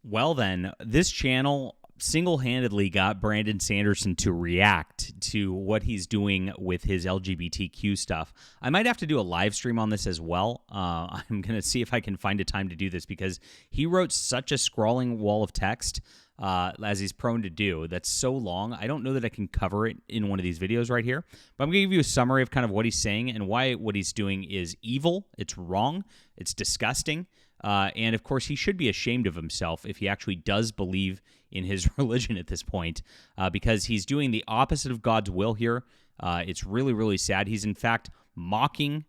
Well, then, this channel single-handedly got Brandon Sanderson to react to what he's doing with his LGBTQ stuff. I might have to do a live stream on this as well. I'm going to see if I can find a time to do this because he wrote such a scrawling wall of text, as he's prone to do, that's so long. I don't know that I can cover it in one of these videos right here, but I'm going to give you a summary of kind of what he's saying and why what he's doing is evil, it's wrong, it's disgusting. And of course, he should be ashamed of himself if he actually does believe in his religion at this point, because he's doing the opposite of God's will here. It's really, really sad. He's in fact mocking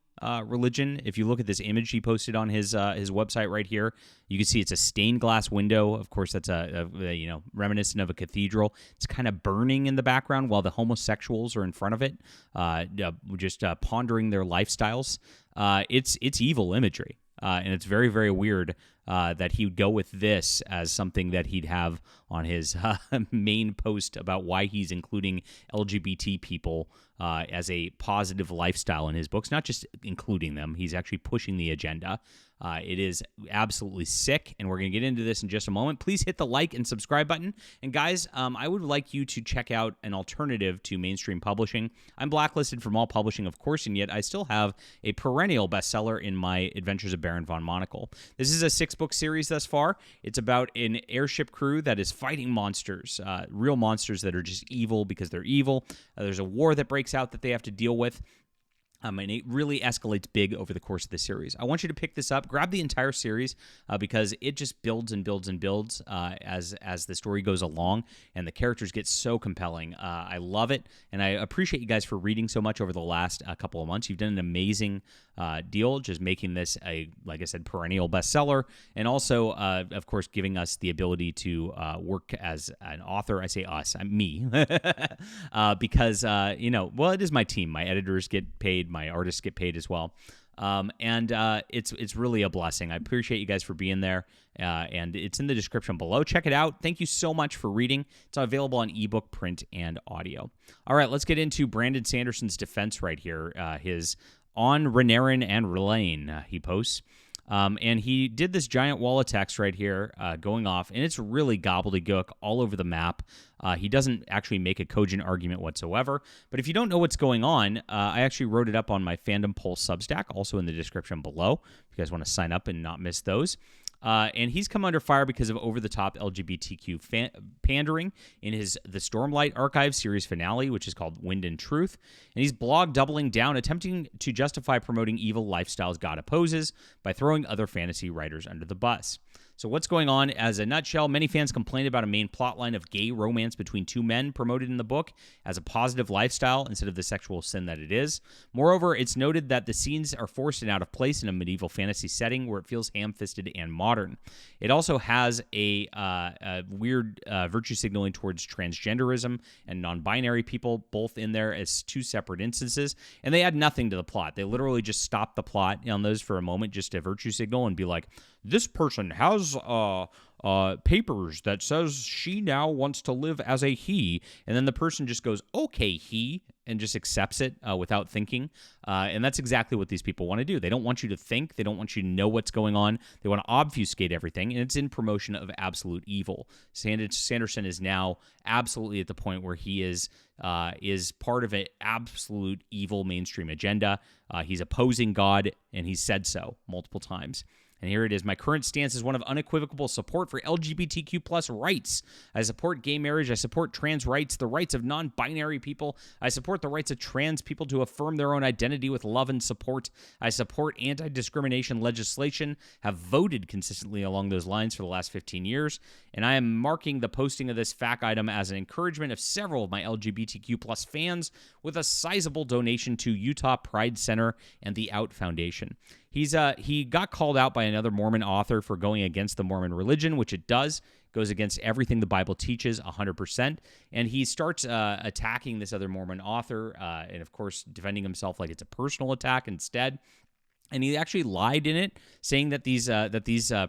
religion. If you look at this image he posted on his website right here, you can see it's a stained glass window. Of course, that's a reminiscent of a cathedral. It's kind of burning in the background while the homosexuals are in front of it, just pondering their lifestyles. It's evil imagery. And it's very, very weird that he would go with this as something that he'd have on his main post about why he's including LGBT people as a positive lifestyle in his books. Not just including them, he's actually pushing the agenda. It is absolutely sick, and we're going to get into this in just a moment. Please hit the like and subscribe button. And guys, I would like you to check out an alternative to mainstream publishing. I'm blacklisted from all publishing, of course, and yet I still have a perennial bestseller in my Adventures of Baron von Monocle. This is a 6-book series thus far. It's about an airship crew that is fighting monsters, real monsters that are just evil because they're evil. There's a war that breaks out that they have to deal with. And it really escalates big over the course of the series. I want you to pick this up, grab the entire series, because it just builds and builds and builds as the story goes along, and the characters get so compelling. I love it, and I appreciate you guys for reading so much over the last couple of months. You've done an amazing deal, just making this a, like I said, perennial bestseller, and also, of course, giving us the ability to work as an author. I say us, me, because it is my team. My editors get paid. My artists get paid as well. It's really a blessing. I appreciate you guys for being there, and it's in the description below. Check it out. Thank you so much for reading. It's available on ebook, print, and audio. All right, let's get into Brandon Sanderson's defense right here. His on Renarin and Relaine, he posts. And he did this giant wall of text right here going off, and it's really gobbledygook all over the map. He doesn't actually make a cogent argument whatsoever. But if you don't know what's going on, I actually wrote it up on my Fandom Pulse Substack, also in the description below, if you guys want to sign up and not miss those. And he's come under fire because of over-the-top LGBTQ pandering in the Stormlight Archive series finale, which is called Wind and Truth. And he's blog doubling down, attempting to justify promoting evil lifestyles God opposes by throwing other fantasy writers under the bus. So what's going on? As a nutshell, many fans complained about a main plotline of gay romance between two men promoted in the book as a positive lifestyle instead of the sexual sin that it is. Moreover, it's noted that the scenes are forced and out of place in a medieval fantasy setting where it feels ham-fisted and modern. It also has a weird virtue signaling towards transgenderism and non-binary people, both in there as two separate instances, and they add nothing to the plot. They literally just stop the plot on those for a moment just to virtue signal and be like, this person has papers that says she now wants to live as a he, and then the person just goes, okay, he, and just accepts it without thinking. And that's exactly what these people want to do. They don't want you to think. They don't want you to know what's going on. They want to obfuscate everything, and it's in promotion of absolute evil. Sanderson is now absolutely at the point where he is part of an absolute evil mainstream agenda. He's opposing God, and he's said so multiple times. And here it is. My current stance is one of unequivocal support for LGBTQ plus rights. I support gay marriage. I support trans rights, the rights of non-binary people. I support the rights of trans people to affirm their own identity with love and support. I support anti-discrimination legislation, have voted consistently along those lines for the last 15 years. And I am marking the posting of this fact item as an encouragement of several of my LGBTQ plus fans with a sizable donation to Utah Pride Center and the Out Foundation. He got called out by another Mormon author for going against the Mormon religion, which it goes against everything the Bible teaches 100%. And he starts attacking this other Mormon author and, of course, defending himself like it's a personal attack instead. And he actually lied in it, saying that these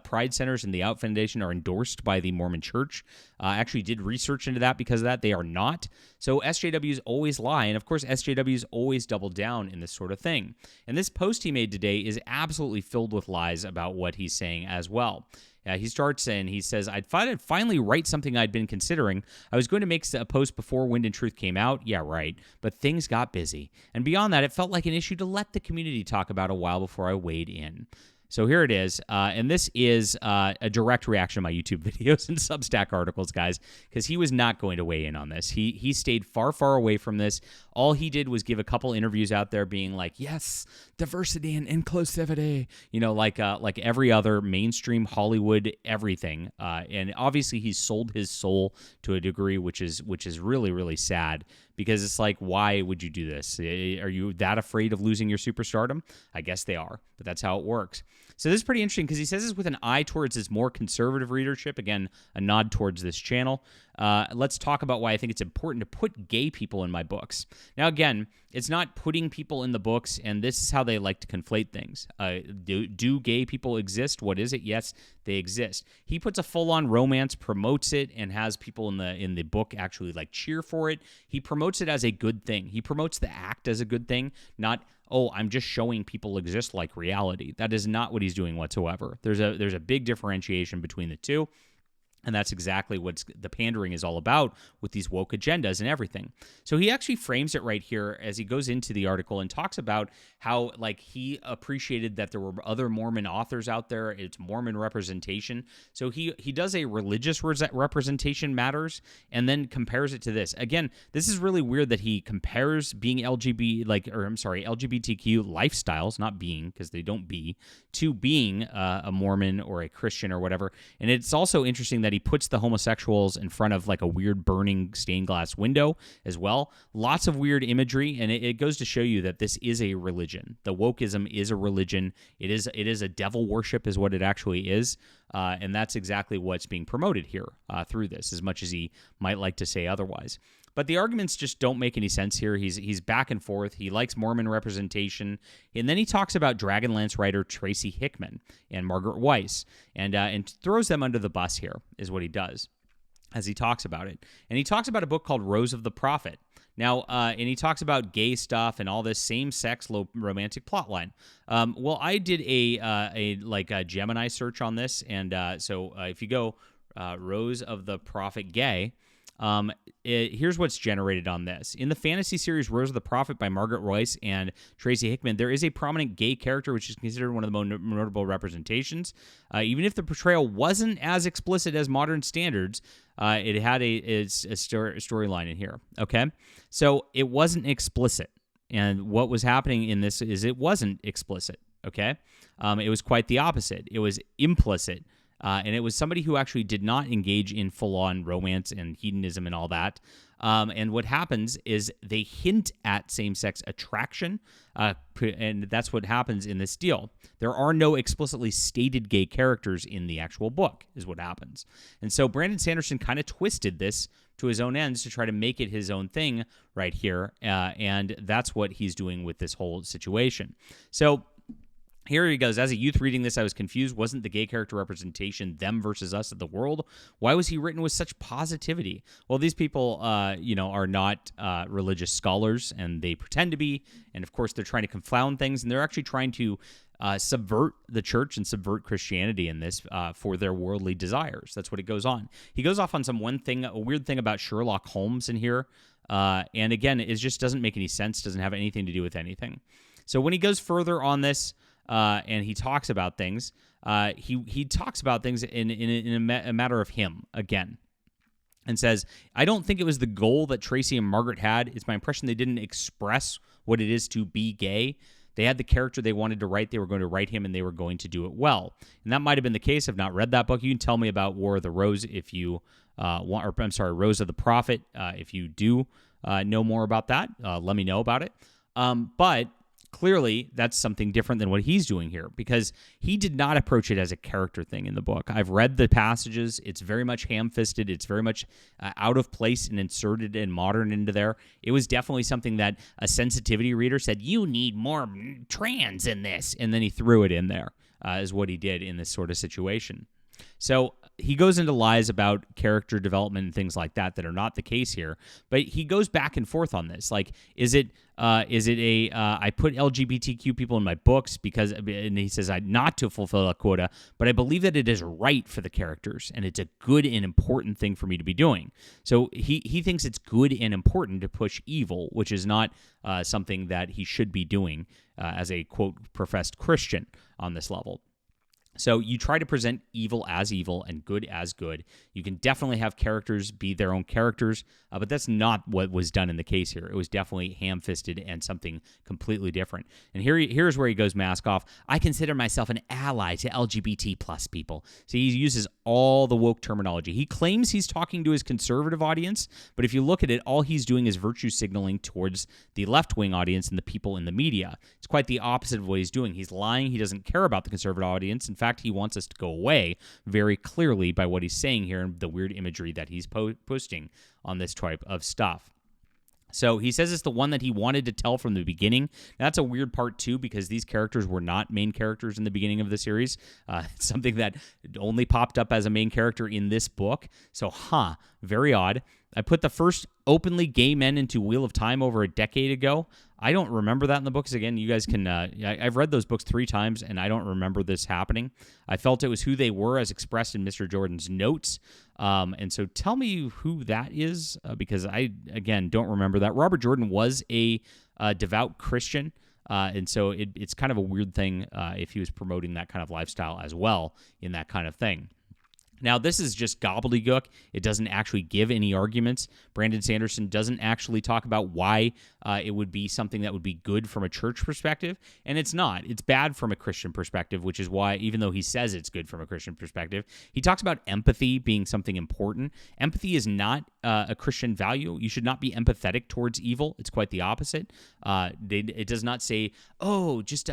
Pride Centers and the Out Foundation are endorsed by the Mormon Church. I actually did research into that because of that. They are not. So SJWs always lie, and of course SJWs always double down in this sort of thing. And this post he made today is absolutely filled with lies about what he's saying as well. He starts and he says, I'd finally write something I'd been considering. I was going to make a post before Wind and Truth came out. Yeah, right. But things got busy. And beyond that, it felt like an issue to let the community talk about a while before I weighed in. So here it is, and this is a direct reaction to my YouTube videos and Substack articles, guys, because he was not going to weigh in on this. He stayed far, far away from this. All he did was give a couple interviews out there being like, yes, diversity and inclusivity, like every other mainstream Hollywood everything. And obviously he's sold his soul to a degree, which is really, really sad. Because it's like, why would you do this? Are you that afraid of losing your superstardom? I guess they are, but that's how it works. So this is pretty interesting because he says this with an eye towards his more conservative readership. Again, a nod towards this channel. Let's talk about why I think it's important to put gay people in my books. Now, again, it's not putting people in the books, and this is how they like to conflate things. Do gay people exist? What is it? Yes, they exist. He puts a full-on romance, promotes it, and has people in the book actually like cheer for it. He promotes it as a good thing. He promotes the act as a good thing, not, oh, I'm just showing people exist like reality. That is not what he's doing whatsoever. There's a big differentiation between the two. And that's exactly what the pandering is all about with these woke agendas and everything. So he actually frames it right here as he goes into the article and talks about how like he appreciated that there were other Mormon authors out there. It's Mormon representation. So he does a religious representation matters and then compares it to this. Again, this is really weird that he compares being LGBTQ lifestyles, not being, because they don't be, to being a Mormon or a Christian or whatever. And it's also interesting that he puts the homosexuals in front of like a weird burning stained glass window as well. Lots of weird imagery, and it goes to show you that this is a religion. The wokeism is a religion. It is a devil worship is what it actually is, and that's exactly what's being promoted here through this, as much as he might like to say otherwise. But the arguments just don't make any sense here. He's back and forth. He likes Mormon representation. And then he talks about Dragonlance writer Tracy Hickman and Margaret Weiss and throws them under the bus here is what he does as he talks about it. And he talks about a book called Rose of the Prophet. Now, and he talks about gay stuff and all this same-sex romantic plotline. Well, I did a Gemini search on this. And so if you go Rose of the Prophet gay, here's what's generated on this. In the fantasy series Rose of the Prophet by Margaret Royce and Tracy Hickman, there is a prominent gay character which is considered one of the most notable representations. Even if the portrayal wasn't as explicit as modern standards, it had a storyline in here. Okay? So it wasn't explicit. And what was happening in this is it wasn't explicit. Okay? It was quite the opposite. It was implicit. And it was somebody who actually did not engage in full-on romance and hedonism and all that. And what happens is they hint at same-sex attraction, and that's what happens in this deal. There are no explicitly stated gay characters in the actual book, is what happens. And so Brandon Sanderson kind of twisted this to his own ends to try to make it his own thing right here, and that's what he's doing with this whole situation. So here he goes. As a youth reading this, I was confused. Wasn't the gay character representation them versus us of the world? Why was he written with such positivity? Well, these people, are not religious scholars, and they pretend to be. And of course, they're trying to confound things, and they're actually trying to subvert the church and subvert Christianity in this for their worldly desires. That's what it goes on. He goes off on a weird thing about Sherlock Holmes in here. And again, it just doesn't make any sense. Doesn't have anything to do with anything. So when he goes further on this, and he talks about things. He talks about things in a matter of him again, and says, "I don't think it was the goal that Tracy and Margaret had. It's my impression they didn't express what it is to be gay. They had the character they wanted to write. They were going to write him, and they were going to do it well. And that might have been the case. I've not read that book. You can tell me about War of the Rose if you Rose of the Prophet if you do know more about that. Let me know about it. But clearly, that's something different than what he's doing here, because he did not approach it as a character thing in the book. I've read the passages. It's very much ham-fisted. It's very much out of place and inserted and modern into there. It was definitely something that a sensitivity reader said, you need more trans in this, and then he threw it in there, is what he did in this sort of situation. So he goes into lies about character development and things like that are not the case here. But he goes back and forth on this. Like, is it I put LGBTQ people in my books because, and he says not to fulfill a quota, but I believe that it is right for the characters and it's a good and important thing for me to be doing. So he thinks it's good and important to push evil, which is not something that he should be doing as a, quote, professed Christian on this level. So you try to present evil as evil and good as good. You can definitely have characters be their own characters, but that's not what was done in the case here. It was definitely ham-fisted and something completely different. And here's where he goes mask off. I consider myself an ally to LGBT plus people. So he uses all the woke terminology. He claims he's talking to his conservative audience, but if you look at it, all he's doing is virtue signaling towards the left-wing audience and the people in the media. It's quite the opposite of what he's doing. He's lying. He doesn't care about the conservative audience. In fact, he wants us to go away very clearly by what he's saying here and the weird imagery that he's posting on this type of stuff. So he says it's the one that he wanted to tell from the beginning. That's a weird part, too, because these characters were not main characters in the beginning of the series. It's something that only popped up as a main character in this book. So, very odd. I put the first openly gay men into Wheel of Time over a decade ago. I don't remember that in the books. Again, you guys can... I've read those books 3 times, and I don't remember this happening. I felt it was who they were as expressed in Mr. Jordan's notes. And so tell me who that is, because I, again, don't remember that. Robert Jordan was a devout Christian, and so it's kind of a weird thing if he was promoting that kind of lifestyle as well in that kind of thing. Now, this is just gobbledygook. It doesn't actually give any arguments. Brandon Sanderson doesn't actually talk about why it would be something that would be good from a church perspective, and it's not. It's bad from a Christian perspective, which is why, even though he says it's good from a Christian perspective, he talks about empathy being something important. Empathy is not a Christian value. You should not be empathetic towards evil. It's quite the opposite. It does not say, oh, just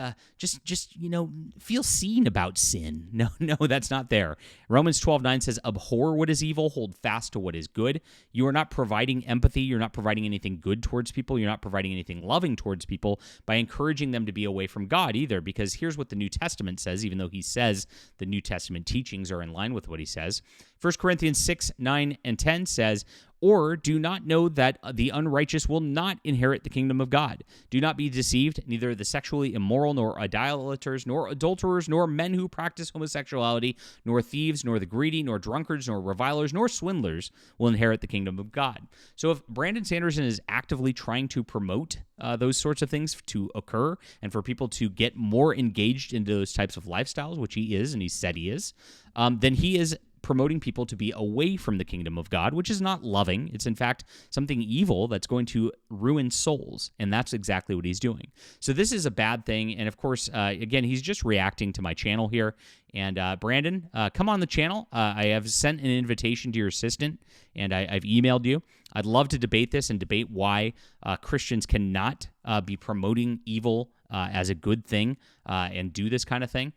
feel seen about sin. No, that's not there. Romans 12:9 says, abhor what is evil, hold fast to what is good. You are not providing empathy. You're not providing anything good towards people. You're not providing anything loving towards people by encouraging them to be away from God either, because here's what the New Testament says, even though he says the New Testament teachings are in line with what he says. 1 Corinthians 6:9-10 says, or do not know that the unrighteous will not inherit the kingdom of God. Do not be deceived. Neither the sexually immoral, nor idolaters, nor adulterers, nor men who practice homosexuality, nor thieves, nor the greedy, nor drunkards, nor revilers, nor swindlers will inherit the kingdom of God. So if Brandon Sanderson is actively trying to promote those sorts of things to occur and for people to get more engaged into those types of lifestyles, which he is, and he said he is, then he is promoting people to be away from the kingdom of God, which is not loving. It's, in fact, something evil that's going to ruin souls, and that's exactly what he's doing. So this is a bad thing, and of course, again, he's just reacting to my channel here. And Brandon, come on the channel. I have sent an invitation to your assistant, and I've emailed you. I'd love to debate this and debate why Christians cannot be promoting evil as a good thing and do this kind of thing.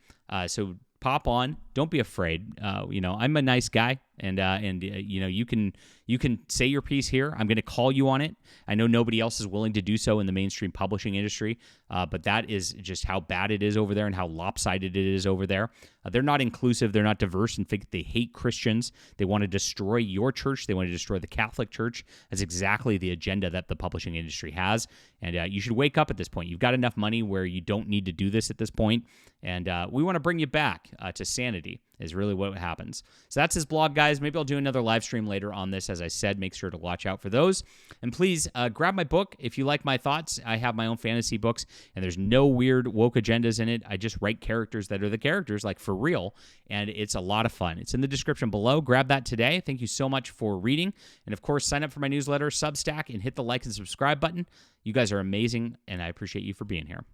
So pop on. Don't be afraid. I'm a nice guy, and you can say your piece here. I'm going to call you on it. I know nobody else is willing to do so in the mainstream publishing industry, but that is just how bad it is over there and how lopsided it is over there. They're not inclusive. They're not diverse. In fact, they hate Christians. They want to destroy your church. They want to destroy the Catholic Church. That's exactly the agenda that the publishing industry has, and you should wake up at this point. You've got enough money where you don't need to do this at this point, and we want to bring you back to sanity is really what happens. So that's his blog, guys. Maybe I'll do another live stream later on this. As I said, make sure to watch out for those. And please grab my book if you like my thoughts. I have my own fantasy books, and there's no weird woke agendas in it. I just write characters that are the characters, like for real, and it's a lot of fun. It's in the description below. Grab that today. Thank you so much for reading. And of course, sign up for my newsletter, Substack, and hit the like and subscribe button. You guys are amazing, and I appreciate you for being here.